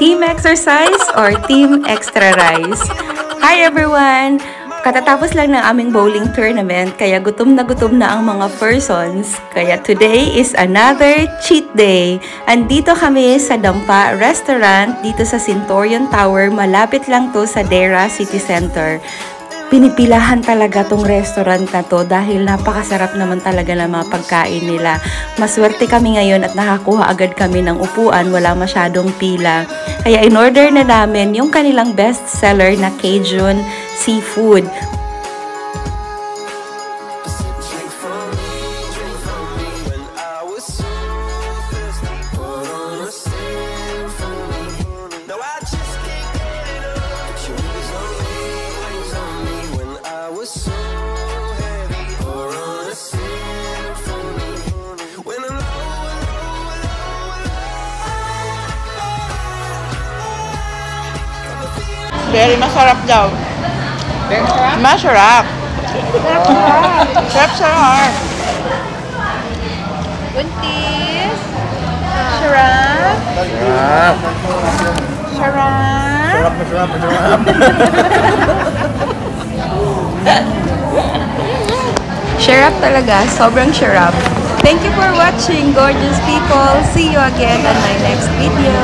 Team exercise or team extra rice? Hi everyone! Katatapos lang ng aming bowling tournament, kaya gutom na ang mga persons. Kaya today is another cheat day. Andito kami sa Dampa Restaurant, dito sa Centurion Tower. Malapit lang to sa Dera City Center. Pinipilahan talaga tong restaurant na to dahil napakasarap naman talaga ng mga pagkain nila. Maswerte kami ngayon at nakakuha agad kami ng upuan, wala masyadong pila. Kaya in-order na namin yung kanilang best seller na Cajun seafood. Very masarap daw. Very masarap? Masarap. Sarap. Buntis. Sarap. Sarap. Sarap. Masarap. Sarap talaga, sobrang sarap. Thank you for watching, gorgeous people. See you again on my next video.